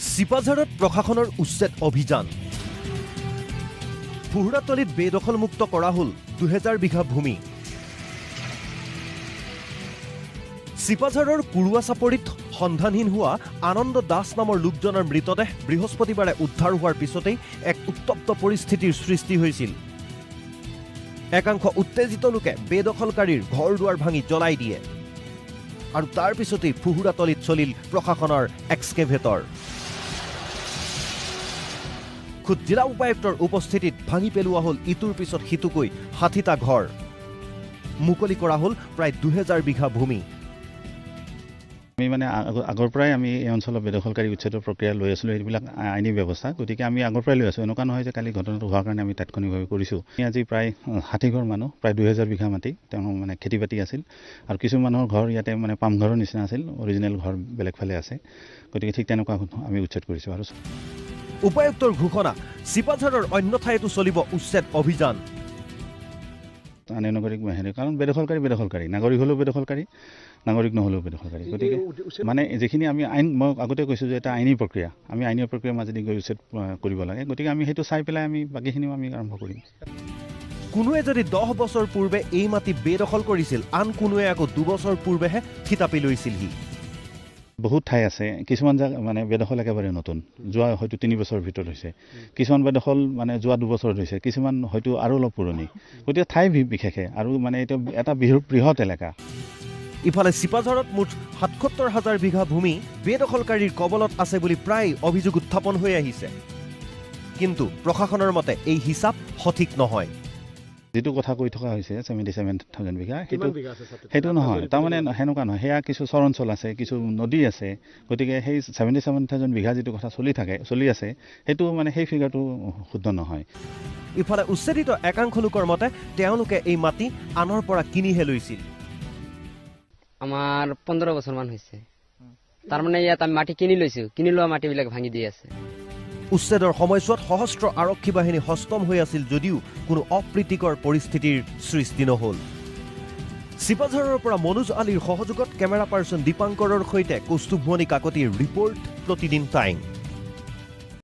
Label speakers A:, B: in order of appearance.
A: সিপাঝাৰত প্ৰশাসনৰ উচ্ছেদ অভিযান ফুহুৰাতলিত বেদখলমুক্ত কৰা হ'ল 2000 বিঘা ভূমি সিপাঝাৰৰ কুৰুৱা চাপৰিত সন্ধানহীন হোৱা আনন্দ দাস নামৰ লোকজনৰ মৃতদেহ বৃহস্পতিবাৰে উদ্ধাৰ হোৱাৰ পিছতেই এক উত্তপ্ত পৰিস্থিতিৰ সৃষ্টি হৈছিল একাংশ উত্তেজিত লোকে বেদখলকাৰীৰ ঘৰ দুৱাৰ ভাঙি জ্বলাই দিয়ে আৰু তাৰ পিছতেই ফুহুৰাতলিত চলিল প্ৰশাসনৰ এক্সকেভেটৰ খুদ জিলা উপায়ুক্তৰ উপস্থিতিত ভাঙি পেলোৱা হ'ল ইটোৰ পিছত সিটোকৈ 60টা ঘৰ মুকলি কৰা হ'ল প্ৰায় 2000 বিঘা ভূমি
B: আমি মানে আগৰ পৰাই আমি এই অঞ্চলৰ বেদখলকাৰী উচ্ছেদৰ প্ৰক্ৰিয়া লৈ আছিলোঁ এইবিলাক আইনী ব্যৱস্থা গতিকে আমি আগৰ পৰাই লৈ আছোঁ এনেকুৱা নহয় যে কালি ঘটনাটো হোৱাৰ কাৰণে আমি তাৎক্ষণিকভাৱে কৰিছোঁ আজি প্ৰায় 60 ঘৰ মানুহ প্ৰায় 2000 বিঘা মাটি তেওঁ মানে খেতি বাতি আছিল আৰু কিছু মানুহৰ ঘৰ ইয়াতে মানে পামঘৰৰ নিচিনা আছিল অৰিজিনেল ঘৰ বেলেগ ফালে আছে গতিকে ঠিক তেনেকুৱা আমি উচ্ছেদ কৰিছোঁ আৰু
A: উপায়ুক্তৰ ঘোষণা সিপাঝাৰৰ অন্য ঠাইতো চলিব উচ্ছেদ অভিযান
B: আনে নাগৰিক হেৰি কাৰণ বেদখলকাৰী নাগৰিক হ'লেও বেদখলকাৰী নাগৰিক নহ'লেও বেদখলকাৰী গতিকে মানে যিখিনি আমি আইন মই আগতে কৈছোঁ যে এটা আইনী প্ৰক্ৰিয়া আমি আইনী প্ৰক্ৰিয়াৰ মাজেদি গৈ উচ্ছেদ কৰিব লাগে গতিকে আমি সেইটো চাই পেলাই আমি বাকীখিনিও আমি আৰম্ভ কৰিম
A: কোনোৱে যদি 10 বছৰ পূৰ্বে এই মাটি বেদখল কৰিছিল আন কোনোৱে আকৌ 2 বছৰ পূৰ্বেহে থিতাপি লৈছিলহি
B: বহুত ঠাই আছে কিছুমান মানে বেদখল একেবাৰে নতুন যোৱা হয়তো 3 বছৰৰ ভিতৰত হৈছে কিছুমান বেদখল মানে যোৱা 2 বছৰত হৈছে কিছুমান হয়তো আৰু অলপ পুৰণি গতিকে ঠাই বিশেষে আৰু মানে এটা বৃহৎ এলেকা
A: ইফালে সিপাঝাৰত মুঠ ৭৭,০০০ বিঘা ভূমি বেদখলকাৰীৰ কবলত আছে বুলি প্ৰায় অভিযোগ উত্থাপন হৈ আহিছে কিন্তু প্ৰশাসনৰ মতে এই হিচাপ সঠিক নহয়
B: যেটো কথা কৈ থকা হৈছে 77,000 বিঘা সেইটো নহয় তাৰমানে হেনেকুৱা নহয় হেয়া কিছু চৰঞ্চল আছে কিছু নদী আছে গতিকে সেই 77,000 বিঘা যেটো কথা চলি আছে সেইটো মানে সেই ফিগাৰটো শুদ্ধ নহয়
A: ইফালে উচ্ছেদিত একাংশ লোকৰ মতে তেওঁলোকে এই মাটি আনৰ পৰা কিনিহে লৈছিল
C: আমাৰ 15 বছৰ মান হৈছে তাৰ মানে ইয়াত আমি মাটি কিনি লৈছো কিনি লোৱা মাটিবিলাক ভাঙি দি আছে
A: উচ্ছেদৰ সময়ছোৱাত সহস্ৰ আৰক্ষী বাহিনী হস্তম হৈ আছিল যদিও কোনো অপ্ৰীতিকৰ পৰিস্থিতিৰ সৃষ্টি নহল সিপাঝাৰৰ পৰা মনোজ আলীৰ সহযোগত কেমেৰা পাৰ্চন দীপাংকৰৰ সৈতে কৌস্তুভমণি কাকতিৰ ৰিপৰ্ট প্ৰতিদিন টাইম